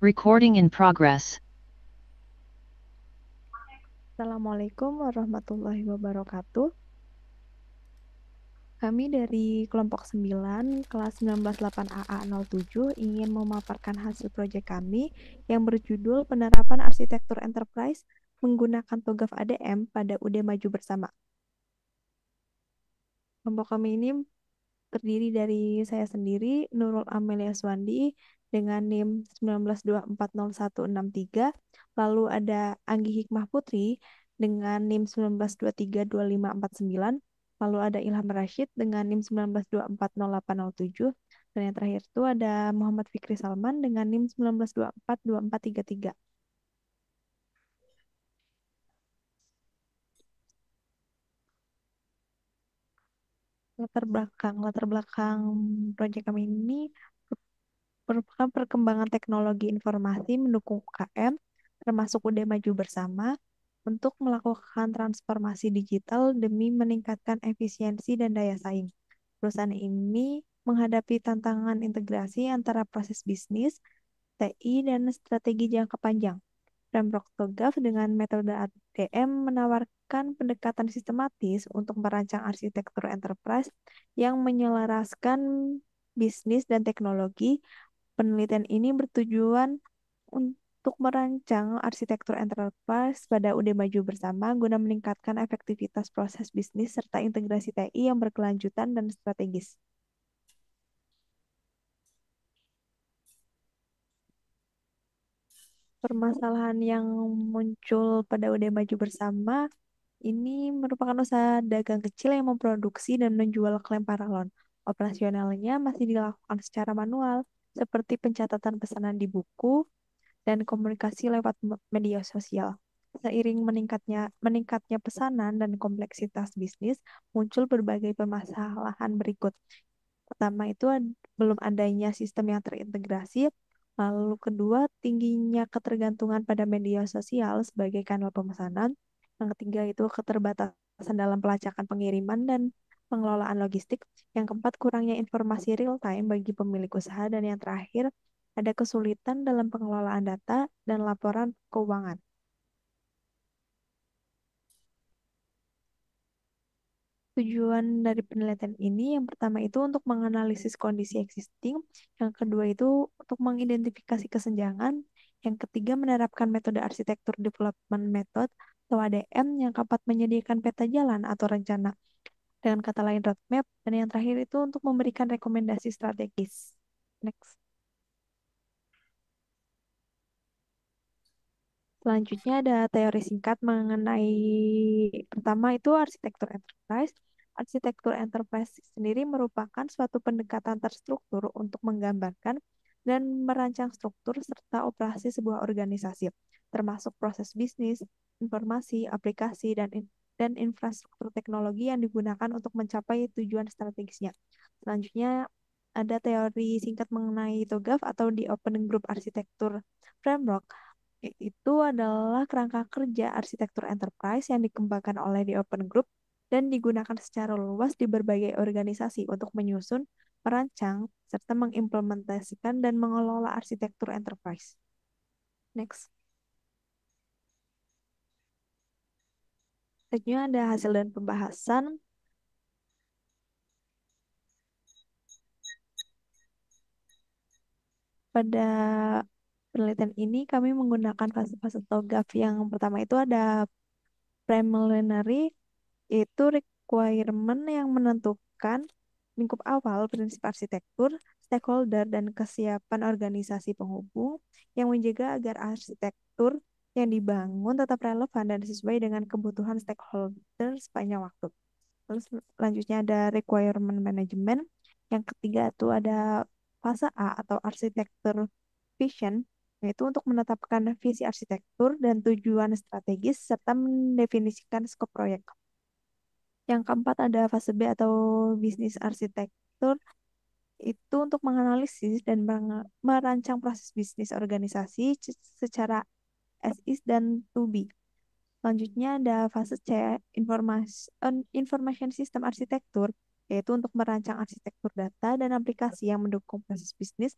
Recording in progress. Assalamualaikum warahmatullahi wabarakatuh. Kami dari kelompok 9, kelas 198AA07 ingin memaparkan hasil proyek kami yang berjudul Penerapan Arsitektur Enterprise menggunakan TOGAF ADM pada UD Maju Bersama. Kelompok kami ini terdiri dari saya sendiri, Nurul Amelia Swandi, dengan NIM 19240163. Lalu ada Anggi Hikmah Putri dengan NIM 19232549. Lalu ada Ilham Rashid dengan NIM 19240807. Dan yang terakhir itu ada Muhammad Fikri Salman dengan NIM 19242433. Latar belakang proyek kami ini merupakan perkembangan teknologi informasi mendukung UKM, termasuk UD Maju Bersama, untuk melakukan transformasi digital demi meningkatkan efisiensi dan daya saing. Perusahaan ini menghadapi tantangan integrasi antara proses bisnis, TI, dan strategi jangka panjang. Framework TOGAF dengan metode ADM menawarkan pendekatan sistematis untuk merancang arsitektur enterprise yang menyelaraskan bisnis dan teknologi. Penelitian ini bertujuan untuk merancang arsitektur enterprise pada UD Maju Bersama guna meningkatkan efektivitas proses bisnis serta integrasi TI yang berkelanjutan dan strategis. Permasalahan yang muncul pada UD Maju Bersama ini merupakan usaha dagang kecil yang memproduksi dan menjual klaim paralon. Operasionalnya masih dilakukan secara manual, seperti pencatatan pesanan di buku dan komunikasi lewat media sosial. Seiring meningkatnya pesanan dan kompleksitas bisnis, muncul berbagai permasalahan berikut. Pertama itu belum adanya sistem yang terintegrasi. Lalu kedua, tingginya ketergantungan pada media sosial sebagai kanal pemesanan. Yang ketiga itu keterbatasan dalam pelacakan pengiriman dan pengelolaan logistik. Yang keempat, kurangnya informasi real time bagi pemilik usaha. Dan yang terakhir, ada kesulitan dalam pengelolaan data dan laporan keuangan. Tujuan dari penelitian ini yang pertama itu untuk menganalisis kondisi existing, yang kedua itu untuk mengidentifikasi kesenjangan, yang ketiga menerapkan metode arsitektur development method atau ADM, yang keempat menyediakan peta jalan atau rencana dengan kata lain roadmap, dan yang terakhir itu untuk memberikan rekomendasi strategis. Next. Selanjutnya ada teori singkat mengenai pertama itu arsitektur enterprise. Arsitektur enterprise sendiri merupakan suatu pendekatan terstruktur untuk menggambarkan dan merancang struktur serta operasi sebuah organisasi, termasuk proses bisnis, informasi, aplikasi, dan infrastruktur teknologi yang digunakan untuk mencapai tujuan strategisnya. Selanjutnya ada teori singkat mengenai TOGAF atau di Open Group Architecture Framework. Itu adalah kerangka kerja arsitektur enterprise yang dikembangkan oleh The Open Group dan digunakan secara luas di berbagai organisasi untuk menyusun, merancang, serta mengimplementasikan dan mengelola arsitektur enterprise. Next. Selanjutnya ada hasil dan pembahasan. Pada penelitian ini kami menggunakan fase-fase TOGAF. Yang pertama itu ada preliminary, yaitu requirement yang menentukan lingkup awal, prinsip arsitektur, stakeholder, dan kesiapan organisasi penghubung yang menjaga agar arsitektur yang dibangun tetap relevan dan sesuai dengan kebutuhan stakeholder sepanjang waktu. Terus selanjutnya ada requirement management. Yang ketiga itu ada fase A atau arsitektur vision, yaitu untuk menetapkan visi arsitektur dan tujuan strategis serta mendefinisikan skop proyek. Yang keempat ada fase B atau bisnis arsitektur, itu untuk menganalisis dan merancang proses bisnis organisasi secara as is dan to be. Selanjutnya ada fase C, information system arsitektur, yaitu untuk merancang arsitektur data dan aplikasi yang mendukung proses bisnis.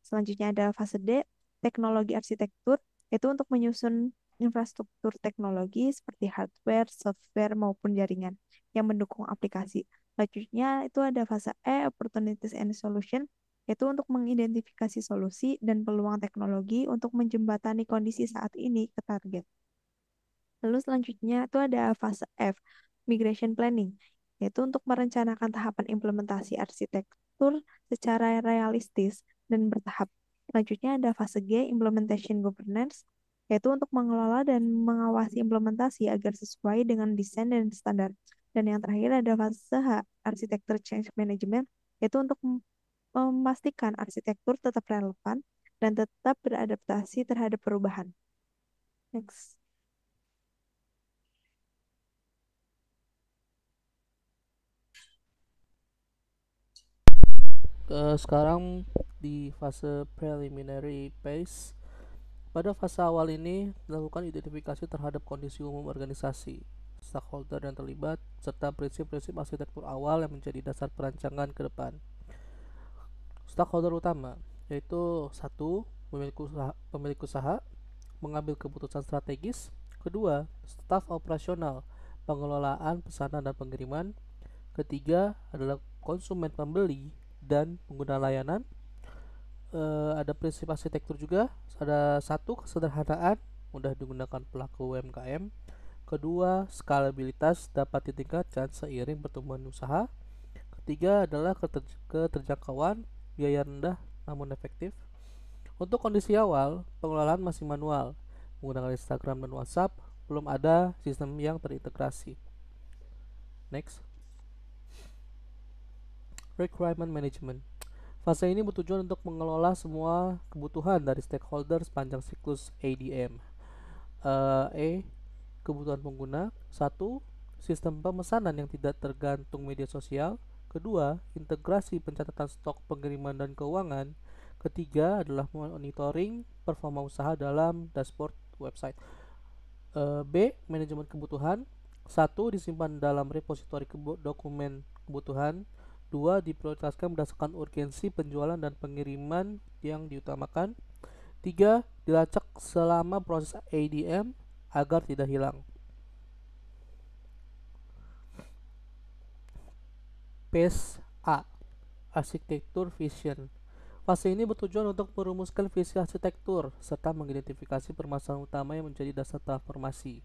Selanjutnya ada fase D, teknologi arsitektur itu untuk menyusun infrastruktur teknologi seperti hardware, software maupun jaringan yang mendukung aplikasi. Selanjutnya itu ada fase E, Opportunities and Solution, yaitu untuk mengidentifikasi solusi dan peluang teknologi untuk menjembatani kondisi saat ini ke target. Lalu selanjutnya itu ada fase F, Migration Planning, yaitu untuk merencanakan tahapan implementasi arsitektur secara realistis dan bertahap. Selanjutnya ada fase G, Implementation Governance, yaitu untuk mengelola dan mengawasi implementasi agar sesuai dengan desain dan standar. Dan yang terakhir ada fase H, Architecture Change Management, yaitu untuk memastikan arsitektur tetap relevan dan tetap beradaptasi terhadap perubahan. Next. Sekarang di fase preliminary phase. Pada fase awal ini dilakukan identifikasi terhadap kondisi umum organisasi, stakeholder yang terlibat, serta prinsip-prinsip arsitektur awal yang menjadi dasar perancangan ke depan. Stakeholder utama yaitu satu, pemilik usaha mengambil keputusan strategis. Kedua, staf operasional, pengelolaan pesanan dan pengiriman. Ketiga adalah konsumen pembeli dan pengguna layanan. Ada prinsip arsitektur juga. Ada satu, kesederhanaan, mudah digunakan pelaku UMKM. Kedua, skalabilitas dapat ditingkatkan seiring pertumbuhan usaha. Ketiga adalah keterjangkauan, biaya rendah namun efektif. Untuk kondisi awal, pengelolaan masih manual, menggunakan Instagram dan WhatsApp, belum ada sistem yang terintegrasi. Next, requirement management. Fase ini bertujuan untuk mengelola semua kebutuhan dari stakeholder sepanjang siklus ADM. Kebutuhan pengguna. Satu, sistem pemesanan yang tidak tergantung media sosial. Kedua, integrasi pencatatan stok, pengiriman, dan keuangan. Ketiga adalah monitoring performa usaha dalam dashboard website. B. Manajemen kebutuhan. Satu, disimpan dalam repositori dokumen kebutuhan. Dua, diprioritaskan berdasarkan urgensi penjualan dan pengiriman yang diutamakan. Tiga, dilacak selama proses ADM agar tidak hilang. Phase A, Arsitektur Vision. Fase ini bertujuan untuk merumuskan visi arsitektur serta mengidentifikasi permasalahan utama yang menjadi dasar transformasi.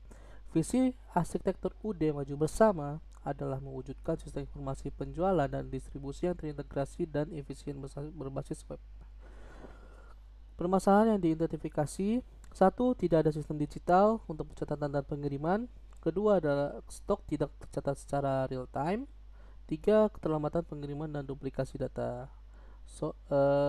Visi arsitektur UD Maju Bersama adalah mewujudkan sistem informasi penjualan dan distribusi yang terintegrasi dan efisien berbasis web. Permasalahan yang diidentifikasi: satu, tidak ada sistem digital untuk pencatatan dan pengiriman. Kedua adalah stok tidak tercatat secara real time. Tiga, keterlambatan pengiriman dan duplikasi data.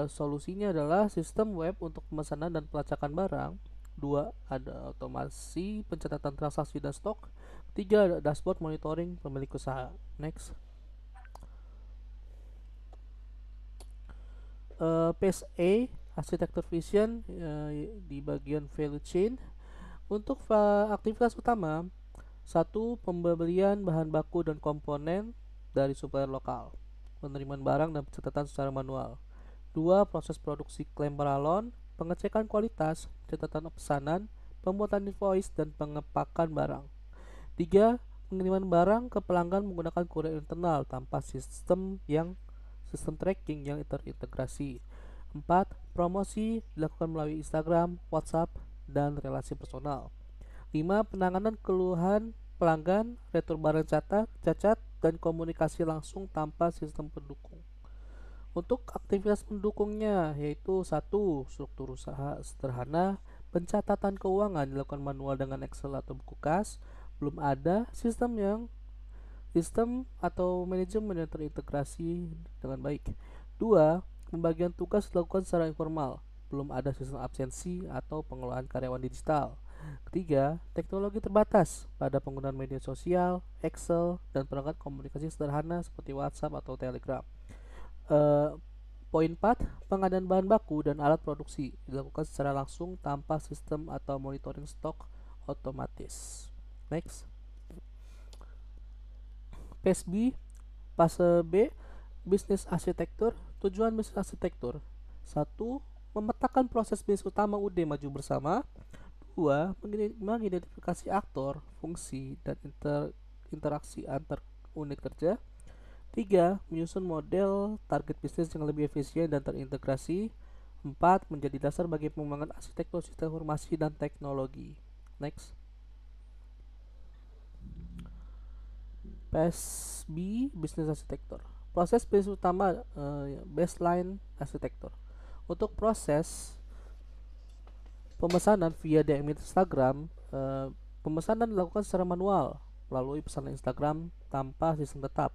Solusinya adalah sistem web untuk pemesanan dan pelacakan barang. Dua, ada otomasi pencatatan transaksi dan stok. Tiga, ada dashboard monitoring pemilik usaha. Next. Phase A, Arsitektur Vision, di bagian value chain. Untuk aktivitas utama: satu, pembelian bahan baku dan komponen dari supplier lokal, penerimaan barang dan pencatatan secara manual. Dua, proses produksi klaim paralon, pengecekan kualitas, catatan pesanan, pembuatan invoice, dan pengepakan barang. Tiga, pengiriman barang ke pelanggan menggunakan kurir internal tanpa sistem tracking yang terintegrasi. Empat, promosi dilakukan melalui Instagram, WhatsApp, dan relasi personal. Lima, penanganan keluhan pelanggan, retur barang cacat, dan komunikasi langsung tanpa sistem pendukung. Untuk aktivitas pendukungnya yaitu satu, struktur usaha sederhana, pencatatan keuangan dilakukan manual dengan Excel atau buku kas, belum ada sistem atau manajemen yang terintegrasi dengan baik. Dua, pembagian tugas dilakukan secara informal, belum ada sistem absensi atau pengelolaan karyawan digital. Ketiga, teknologi terbatas pada penggunaan media sosial, Excel, dan perangkat komunikasi sederhana seperti WhatsApp atau Telegram. Eh, Poin 4, pengadaan bahan baku dan alat produksi dilakukan secara langsung tanpa sistem atau monitoring stok otomatis. Next. Phase B, fase B, bisnis arsitektur. Tujuan bisnis arsitektur: satu, memetakan proses bisnis utama UD maju bersama. 2. Mengidentifikasi aktor, fungsi, dan interaksi antar unit kerja. 3. Menyusun model target bisnis yang lebih efisien dan terintegrasi. 4. Menjadi dasar bagi pengembangan arsitektur sistem informasi dan teknologi. Next. PSB Business Architecture. Proses bisnis utama, baseline arsitektur. Untuk proses pemesanan via DM Instagram, pemesanan dilakukan secara manual melalui pesanan Instagram tanpa sistem tetap.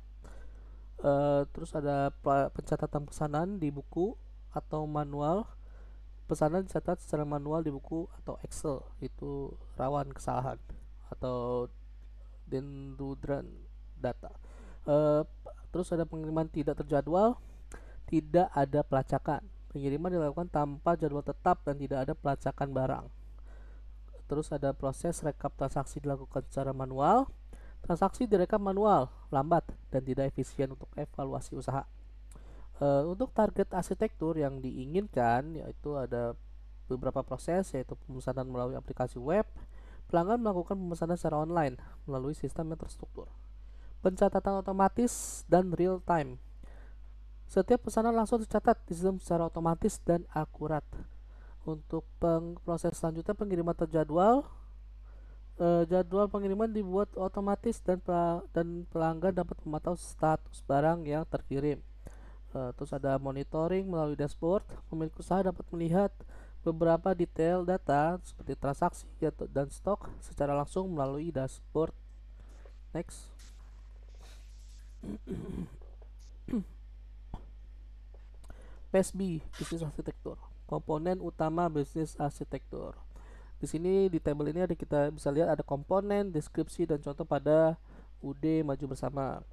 Terus ada pencatatan pesanan di buku atau manual. Pesanan dicatat secara manual di buku atau Excel, itu rawan kesalahan atau dendrodran data. Terus ada pengiriman tidak terjadwal, tidak ada pelacakan. Pengiriman dilakukan tanpa jadwal tetap dan tidak ada pelacakan barang. Terus ada proses rekap transaksi dilakukan secara manual. Transaksi direkam manual, lambat, dan tidak efisien untuk evaluasi usaha. Untuk target arsitektur yang diinginkan yaitu ada beberapa proses, yaitu pemesanan melalui aplikasi web. Pelanggan melakukan pemesanan secara online melalui sistem yang terstruktur. Pencatatan otomatis dan real time. Setiap pesanan langsung tercatat di sistem secara otomatis dan akurat. Untuk proses selanjutnya pengiriman terjadwal. Jadwal pengiriman dibuat otomatis dan pelanggan dapat memantau status barang yang terkirim. Terus ada monitoring melalui dashboard. Pemilik usaha dapat melihat beberapa detail data seperti transaksi dan stok secara langsung melalui dashboard. Next. PSB Business Architecture. Komponen utama bisnis arsitektur. Di sini di tabel ini kita bisa lihat ada komponen, deskripsi, dan contoh pada UD maju bersama.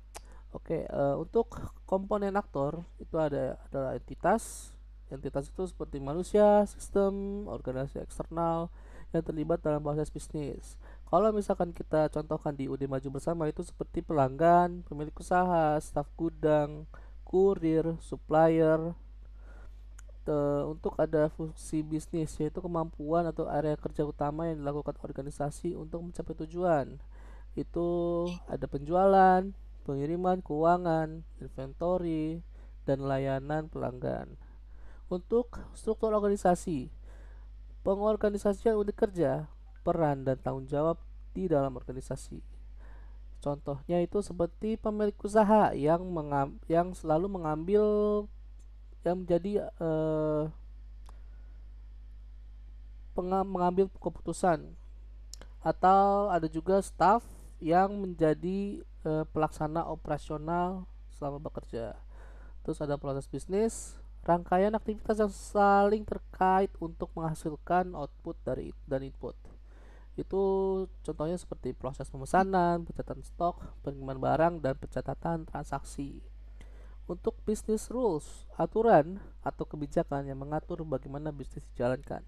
Oke, untuk komponen aktor itu adalah entitas. Entitas itu seperti manusia, sistem, organisasi eksternal yang terlibat dalam proses bisnis. Kalau misalkan kita contohkan di UD maju bersama itu seperti pelanggan, pemilik usaha, staf gudang, kurir, supplier. Untuk ada fungsi bisnis yaitu kemampuan atau area kerja utama yang dilakukan organisasi untuk mencapai tujuan. Itu ada penjualan, pengiriman, keuangan, inventory, dan layanan pelanggan. Untuk struktur organisasi, pengorganisasian unit kerja, peran dan tanggung jawab di dalam organisasi. Contohnya itu seperti pemilik usaha yang selalu yang menjadi mengambil keputusan, atau ada juga staff yang menjadi pelaksana operasional selama bekerja. Terus ada proses bisnis, rangkaian aktivitas yang saling terkait untuk menghasilkan output dan input. Itu contohnya seperti proses pemesanan, pencatatan stok, pengiriman barang, dan pencatatan transaksi. Untuk business rules, aturan atau kebijakan yang mengatur bagaimana bisnis dijalankan.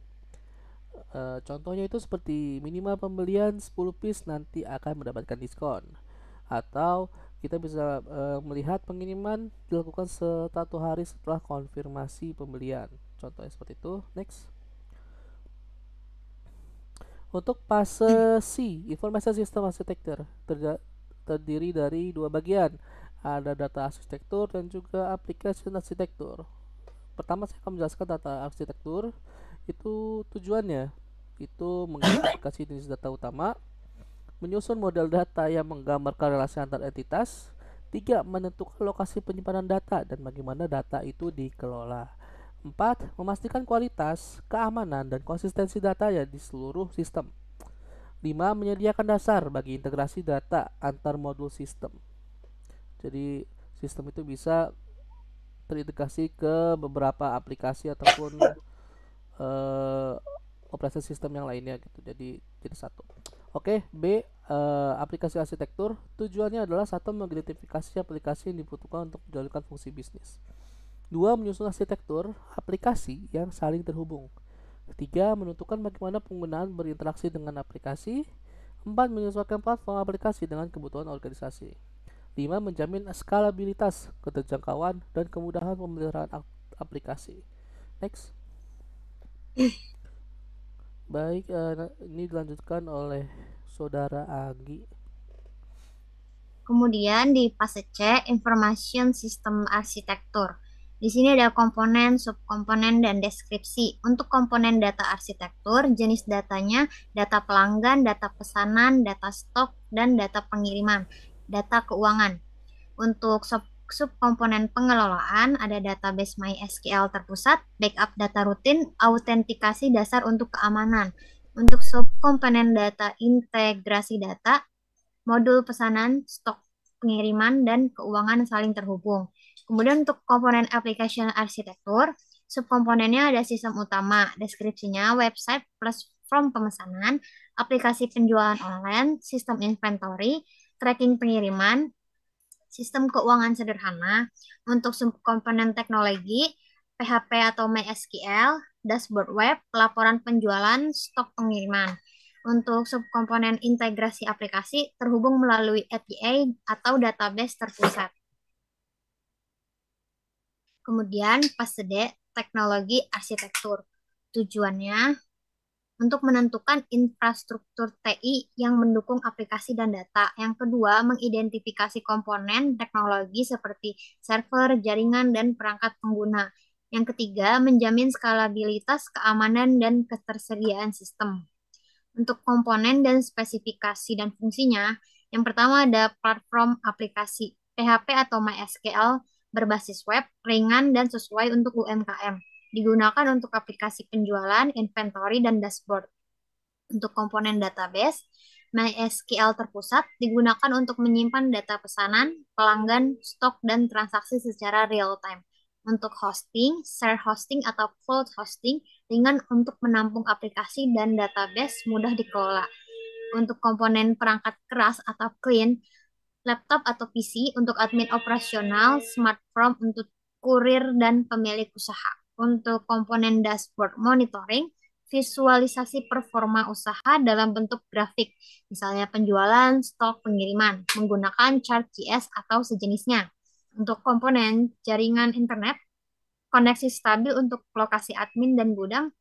Contohnya itu seperti minimal pembelian 10 piece nanti akan mendapatkan diskon. Atau kita bisa melihat pengiriman dilakukan 1 hari setelah konfirmasi pembelian. Contohnya seperti itu. Next. Untuk fase C, Information System Architecture, terdiri dari 2 bagian. Ada data arsitektur dan juga application arsitektur. Pertama saya akan menjelaskan data arsitektur. Itu tujuannya itu mengidentifikasi jenis data utama, menyusun model data yang menggambarkan relasi antar entitas. 3. Menentukan lokasi penyimpanan data dan bagaimana data itu dikelola. 4. Memastikan kualitas, keamanan, dan konsistensi data ya di seluruh sistem. 5. Menyediakan dasar bagi integrasi data antar modul sistem. Jadi sistem itu bisa terintegrasi ke beberapa aplikasi ataupun operasi sistem yang lainnya gitu. Jadi satu. Oke, B, aplikasi arsitektur. Tujuannya adalah 1. Mengidentifikasi aplikasi yang dibutuhkan untuk menjalankan fungsi bisnis. 2. Menyusun arsitektur aplikasi yang saling terhubung. 3. Menentukan bagaimana penggunaan berinteraksi dengan aplikasi. 4. Menyesuaikan platform aplikasi dengan kebutuhan organisasi. 5. Menjamin skalabilitas, keterjangkauan, dan kemudahan pemeliharaan aplikasi. Next. Baik, ini dilanjutkan oleh Saudara Agi. Kemudian di fase C, Information System Architecture. Di sini ada komponen, subkomponen, dan deskripsi. Untuk komponen data arsitektur, jenis datanya data pelanggan, data pesanan, data stok, dan data pengiriman, data keuangan. Untuk subkomponen pengelolaan, ada database MySQL terpusat, backup data rutin, autentikasi dasar untuk keamanan. Untuk subkomponen data integrasi data, modul pesanan, stok pengiriman, dan keuangan saling terhubung. Kemudian untuk komponen application arsitektur, subkomponennya ada sistem utama, deskripsinya website plus form pemesanan, aplikasi penjualan online, sistem inventory, tracking pengiriman, sistem keuangan sederhana. Untuk subkomponen teknologi, PHP atau MySQL, dashboard web, laporan penjualan, stok pengiriman. Untuk subkomponen integrasi aplikasi terhubung melalui API atau database terpusat. Kemudian fase D, teknologi arsitektur. Tujuannya untuk menentukan infrastruktur TI yang mendukung aplikasi dan data. Yang kedua, mengidentifikasi komponen teknologi seperti server, jaringan, dan perangkat pengguna. Yang ketiga, menjamin skalabilitas, keamanan, dan ketersediaan sistem. Untuk komponen dan spesifikasi dan fungsinya, yang pertama ada platform aplikasi PHP atau MySQL berbasis web, ringan dan sesuai untuk UMKM. Digunakan untuk aplikasi penjualan, inventory, dan dashboard. Untuk komponen database, MySQL terpusat digunakan untuk menyimpan data pesanan, pelanggan, stok, dan transaksi secara real-time. Untuk hosting, share hosting atau cloud hosting, ringan untuk menampung aplikasi dan database mudah dikelola. Untuk komponen perangkat keras atau clean, laptop atau PC untuk admin operasional, smartphone untuk kurir dan pemilik usaha. Untuk komponen dashboard monitoring, visualisasi performa usaha dalam bentuk grafik, misalnya penjualan, stok, pengiriman, menggunakan chart.js atau sejenisnya. Untuk komponen jaringan internet, koneksi stabil untuk lokasi admin dan gudang,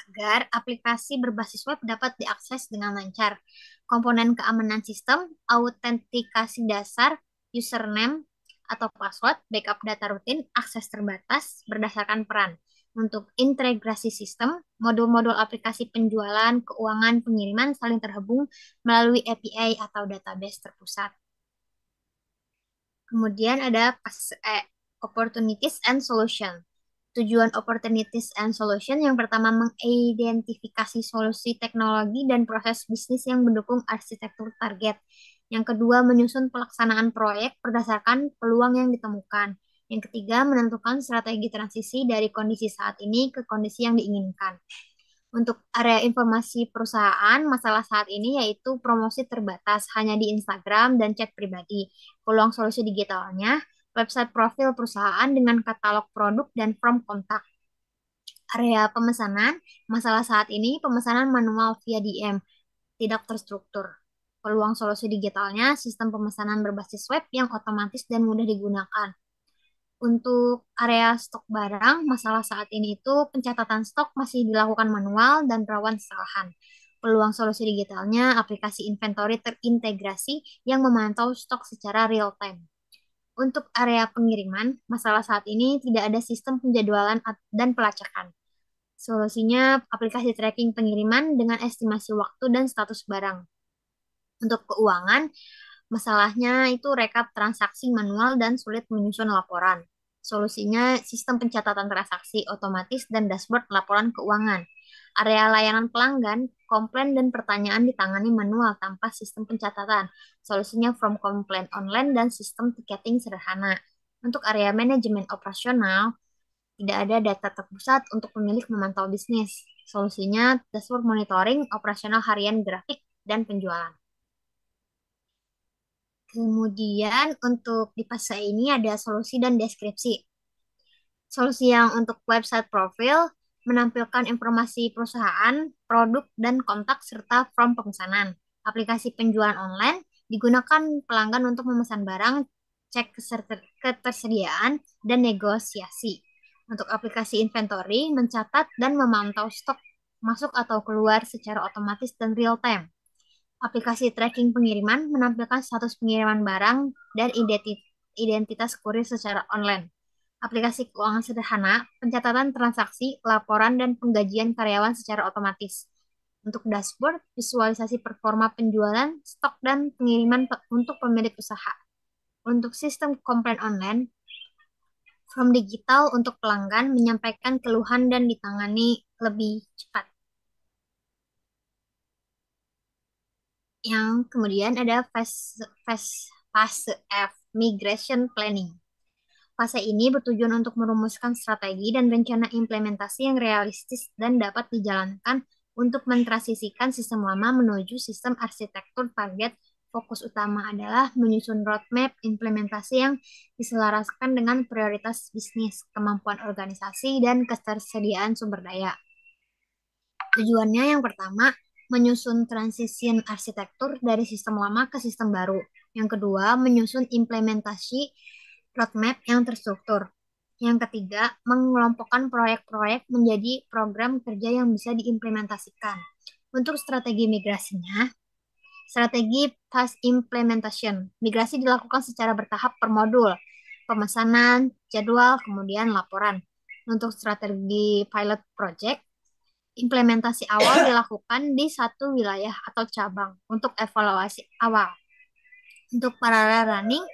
agar aplikasi berbasis web dapat diakses dengan lancar. Komponen keamanan sistem, autentikasi dasar, username atau password, backup data rutin, akses terbatas berdasarkan peran. Untuk integrasi sistem, modul-modul aplikasi penjualan, keuangan, pengiriman saling terhubung melalui API atau database terpusat. Kemudian ada opportunities and solution. Tujuan opportunities and solution yang pertama mengidentifikasi solusi teknologi dan proses bisnis yang mendukung arsitektur target. Yang kedua, menyusun pelaksanaan proyek berdasarkan peluang yang ditemukan. Yang ketiga, menentukan strategi transisi dari kondisi saat ini ke kondisi yang diinginkan. Untuk area informasi perusahaan, masalah saat ini yaitu promosi terbatas hanya di Instagram dan chat pribadi. Peluang solusi digitalnya, website profil perusahaan dengan katalog produk dan form kontak. Area pemesanan, masalah saat ini pemesanan manual via DM, tidak terstruktur. Peluang solusi digitalnya, sistem pemesanan berbasis web yang otomatis dan mudah digunakan. Untuk area stok barang, masalah saat ini itu pencatatan stok masih dilakukan manual dan rawan kesalahan. Peluang solusi digitalnya, aplikasi inventory terintegrasi yang memantau stok secara real time. Untuk area pengiriman, masalah saat ini tidak ada sistem penjadwalan dan pelacakan. Solusinya, aplikasi tracking pengiriman dengan estimasi waktu dan status barang. Untuk keuangan, masalahnya itu rekap transaksi manual dan sulit menyusun laporan. Solusinya sistem pencatatan transaksi otomatis dan dashboard laporan keuangan. Area layanan pelanggan, komplain dan pertanyaan ditangani manual tanpa sistem pencatatan. Solusinya from complaint online dan sistem tiketing sederhana. Untuk area manajemen operasional, tidak ada data terpusat untuk pemilik memantau bisnis. Solusinya dashboard monitoring, operasional harian grafik, dan penjualan. Kemudian untuk di fase ini ada solusi dan deskripsi. Solusi yang untuk website profil menampilkan informasi perusahaan, produk, dan kontak serta form pemesanan. Aplikasi penjualan online digunakan pelanggan untuk memesan barang, cek ketersediaan, dan negosiasi. Untuk aplikasi inventory, mencatat dan memantau stok masuk atau keluar secara otomatis dan real time. Aplikasi tracking pengiriman menampilkan status pengiriman barang dan identitas kurir secara online. Aplikasi keuangan sederhana, pencatatan transaksi, laporan, dan penggajian karyawan secara otomatis. Untuk dashboard, visualisasi performa penjualan, stok, dan pengiriman untuk pemilik usaha. Untuk sistem komplain online, form digital untuk pelanggan menyampaikan keluhan dan ditangani lebih cepat. Yang kemudian ada fase F, migration planning. Fase ini bertujuan untuk merumuskan strategi dan rencana implementasi yang realistis dan dapat dijalankan untuk mentransisikan sistem lama menuju sistem arsitektur target. Fokus utama adalah menyusun roadmap implementasi yang diselaraskan dengan prioritas bisnis, kemampuan organisasi, dan ketersediaan sumber daya. Tujuannya yang pertama, menyusun transition arsitektur dari sistem lama ke sistem baru. Yang kedua, menyusun implementasi roadmap yang terstruktur. Yang ketiga, mengelompokkan proyek-proyek menjadi program kerja yang bisa diimplementasikan. Untuk strategi migrasinya, strategi task implementation. Migrasi dilakukan secara bertahap per modul, pemesanan, jadwal, kemudian laporan. Untuk strategi pilot project, implementasi awal dilakukan di satu wilayah atau cabang untuk evaluasi awal. Untuk parallel running,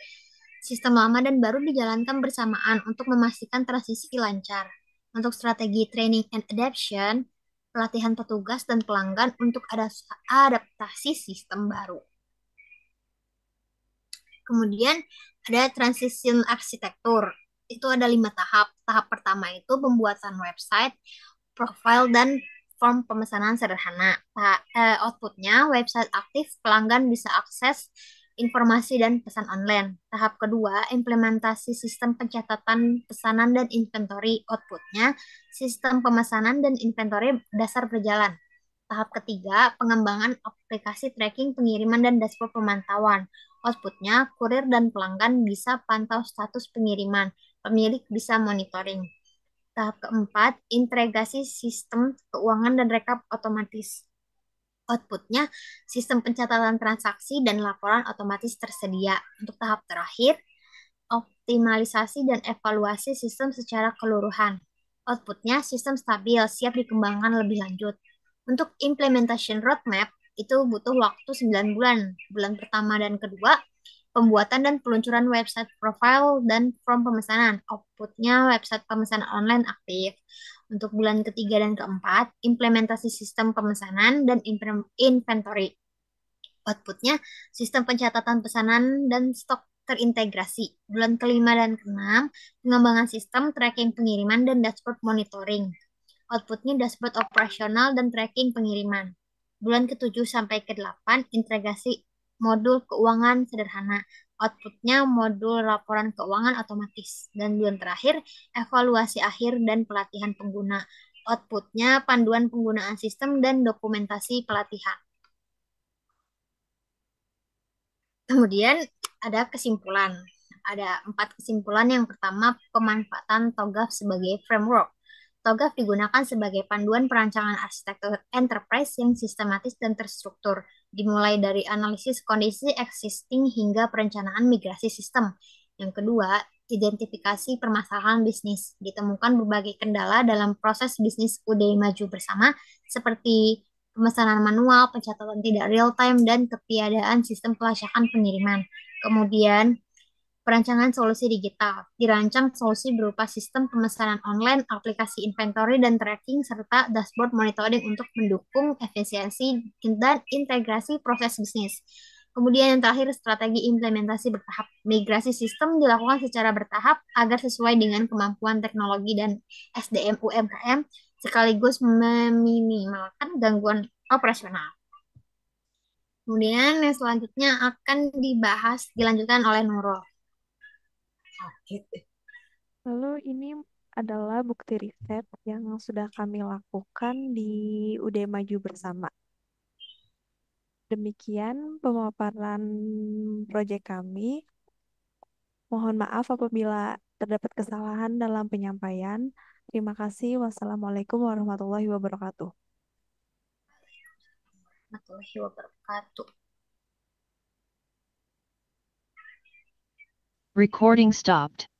sistem lama dan baru dijalankan bersamaan untuk memastikan transisi lancar. Untuk strategi training and adaptation, pelatihan petugas dan pelanggan untuk adaptasi sistem baru. Kemudian ada transition arsitektur. Itu ada 5 tahap. Tahap pertama itu pembuatan website, profile, dan form pemesanan sederhana. Outputnya, website aktif, pelanggan bisa akses informasi dan pesan online. Tahap kedua, implementasi sistem pencatatan pesanan dan inventory. Outputnya, sistem pemesanan dan inventory dasar berjalan. Tahap ketiga, pengembangan aplikasi tracking pengiriman dan dashboard pemantauan. Outputnya, kurir dan pelanggan bisa pantau status pengiriman. Pemilik bisa monitoring. Tahap keempat, integrasi sistem keuangan dan rekap otomatis. Outputnya, sistem pencatatan transaksi dan laporan otomatis tersedia. Untuk tahap terakhir, optimalisasi dan evaluasi sistem secara keseluruhan. Outputnya, sistem stabil, siap dikembangkan lebih lanjut. Untuk implementation roadmap, itu butuh waktu 9 bulan. Bulan pertama dan kedua, pembuatan dan peluncuran website profile dan form pemesanan. Outputnya website pemesanan online aktif. Untuk bulan ketiga dan keempat, implementasi sistem pemesanan dan inventory. Outputnya sistem pencatatan pesanan dan stok terintegrasi. Bulan kelima dan keenam, pengembangan sistem tracking pengiriman dan dashboard monitoring. Outputnya dashboard operasional dan tracking pengiriman. Bulan ke-7 sampai ke-8, integrasi modul keuangan sederhana. Outputnya modul laporan keuangan otomatis. Dan bulan terakhir, evaluasi akhir dan pelatihan pengguna. Outputnya panduan penggunaan sistem dan dokumentasi pelatihan. Kemudian ada kesimpulan. Ada 4 kesimpulan. Yang pertama, pemanfaatan TOGAF sebagai framework. TOGAF digunakan sebagai panduan perancangan arsitektur enterprise yang sistematis dan terstruktur, dimulai dari analisis kondisi existing hingga perencanaan migrasi sistem. Yang kedua, identifikasi permasalahan bisnis. Ditemukan berbagai kendala dalam proses bisnis UD Maju Bersama, seperti pemesanan manual, pencatatan tidak real time, dan ketiadaan sistem pelacakan pengiriman. Kemudian, perancangan solusi digital. Dirancang solusi berupa sistem pemesanan online, aplikasi inventory dan tracking, serta dashboard monitoring untuk mendukung efisiensi dan integrasi proses bisnis. Kemudian yang terakhir, strategi implementasi bertahap. Migrasi sistem dilakukan secara bertahap agar sesuai dengan kemampuan teknologi dan SDM UMKM, sekaligus meminimalkan gangguan operasional. Kemudian yang selanjutnya akan dilanjutkan oleh Nurul. Lalu ini adalah bukti riset yang sudah kami lakukan di UD Maju Bersama. Demikian pemaparan proyek kami. Mohon maaf apabila terdapat kesalahan dalam penyampaian. Terima kasih. Wassalamualaikum warahmatullahi wabarakatuh. Warahmatullahi wabarakatuh. Recording stopped.